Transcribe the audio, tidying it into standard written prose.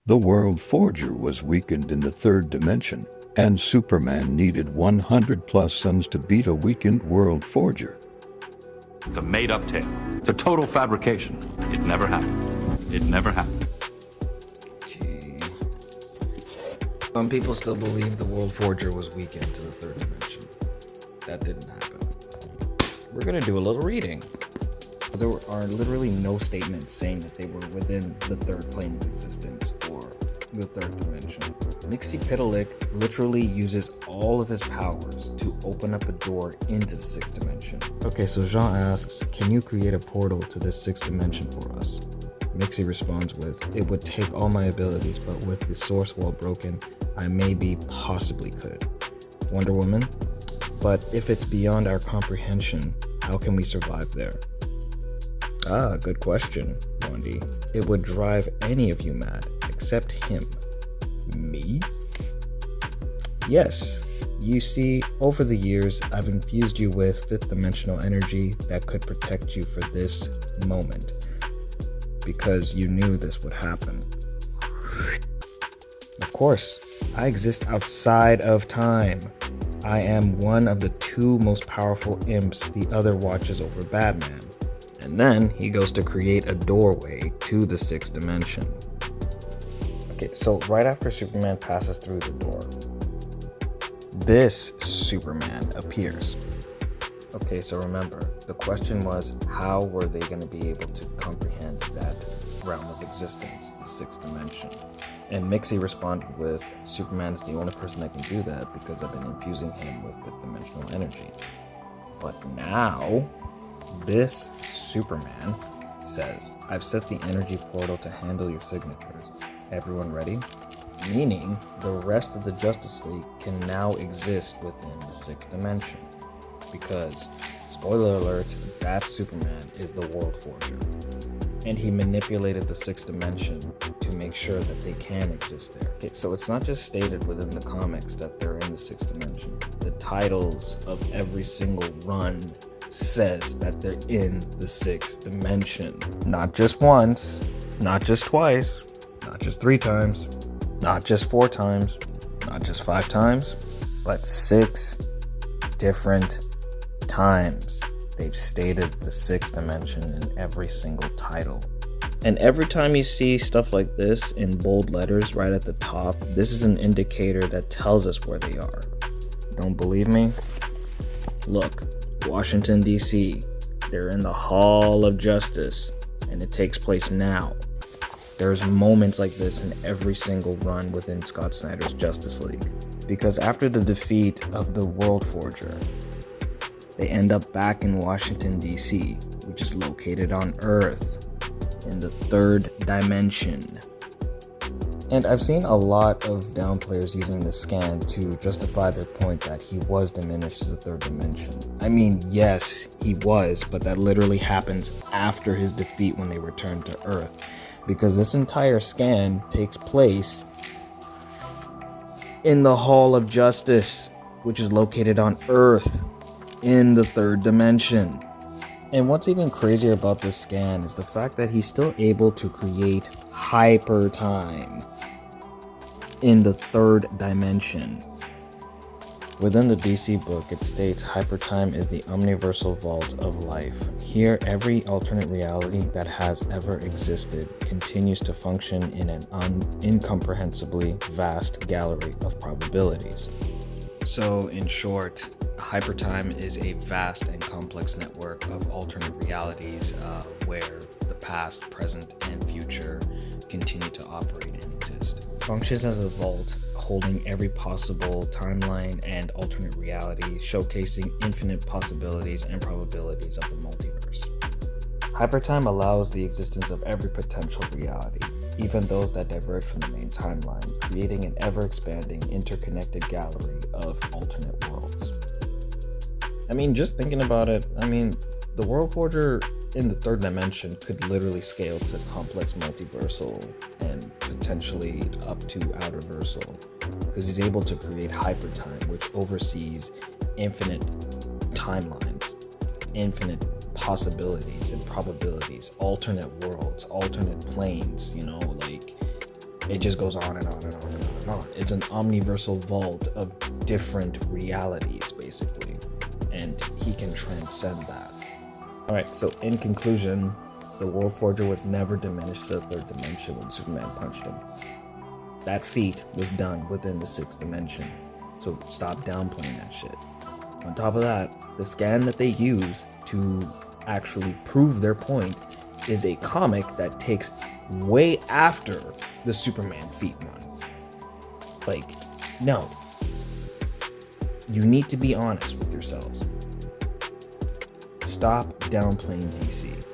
The World Forger was weakened in the third dimension, and Superman needed 100 plus suns to beat a weakened World Forger. It's a made-up tale. It's a total fabrication. It never happened. It never happened. Gee. Some people still believe the World Forger was weakened to the third dimension. That didn't happen. We're gonna do a little reading. There are literally no statements saying that they were within the third plane of existence or the third dimension. Mxyzptlk literally uses all of his powers to open up a door into the sixth dimension. Okay, so Jean asks, can you create a portal to this sixth dimension for us? Mixie responds with, it would take all my abilities, but with the source wall broken, I maybe possibly could. Wonder Woman, but if it's beyond our comprehension, how can we survive there? Ah, good question, Wendy. It would drive any of you mad, except him. Me? Yes. You see, over the years, I've infused you with fifth dimensional energy that could protect you for this moment. Because you knew this would happen. Of course, I exist outside of time. I am one of the two most powerful imps the other watches over Batman. And then he goes to create a doorway to the sixth dimension. Okay, so right after Superman passes through the door, this Superman appears. Okay, so remember, the question was, how were they going to be able to comprehend that realm of existence, the sixth dimension? And Mixie responded with, Superman's the only person that can do that because I've been infusing him with fifth dimensional energy. But now, this Superman says, I've set the energy portal to handle your signatures. Everyone ready? Meaning, the rest of the Justice League can now exist within the sixth dimension. Because, spoiler alert, that Superman is the World Forger. And he manipulated the sixth dimension to make sure that they can exist there. Okay, so it's not just stated within the comics that they're in the sixth dimension. The titles of every single run says that they're in the sixth dimension. Not just once, not just twice, not just 3 times, not just 4 times, not just 5 times, but 6 different times. They've stated the sixth dimension in every single title. And every time you see stuff like this in bold letters right at the top, this is an indicator that tells us where they are. Don't believe me? Look, Washington, D.C. They're in the Hall of Justice, and it takes place now. There's moments like this in every single run within Scott Snyder's Justice League. Because after the defeat of the World Forger, they end up back in Washington, D.C., which is located on Earth, in the third dimension. And I've seen a lot of down players using the scan to justify their point that he was diminished to the third dimension. I mean, yes, he was, but that literally happens after his defeat when they return to Earth. Because this entire scan takes place in the Hall of Justice, which is located on Earth, in the third dimension. And what's even crazier about this scan is the fact that he's still able to create hyper time in the third dimension. Within the DC book, it states hypertime is the omniversal vault of life. Here, every alternate reality that has ever existed continues to function in an incomprehensibly vast gallery of probabilities. So, in short, hypertime is a vast and complex network of alternate realities where the past, present, and future continue to operate and exist. Functions as a vault, holding every possible timeline and alternate reality, showcasing infinite possibilities and probabilities of the multiverse. Hypertime allows the existence of every potential reality, even those that diverge from the main timeline, creating an ever-expanding, interconnected gallery of alternate worlds. I mean, just thinking about it, the World Forger in the third dimension could literally scale to complex multiversal and potentially up to outerversal, because he's able to create hypertime, which oversees infinite timelines, infinite possibilities and probabilities, alternate worlds, alternate planes, It just goes on and on and on and on and on. It's an omniversal vault of different realities, basically. And he can transcend that. Alright, so in conclusion, the World Forger was never diminished to the third dimension when Superman punched him. That feat was done within the sixth dimension. So stop downplaying that shit. On top of that, the scan that they use to actually prove their point is a comic that takes way after the Superman feat one. Like, no. You need to be honest with yourselves. Stop downplaying DC.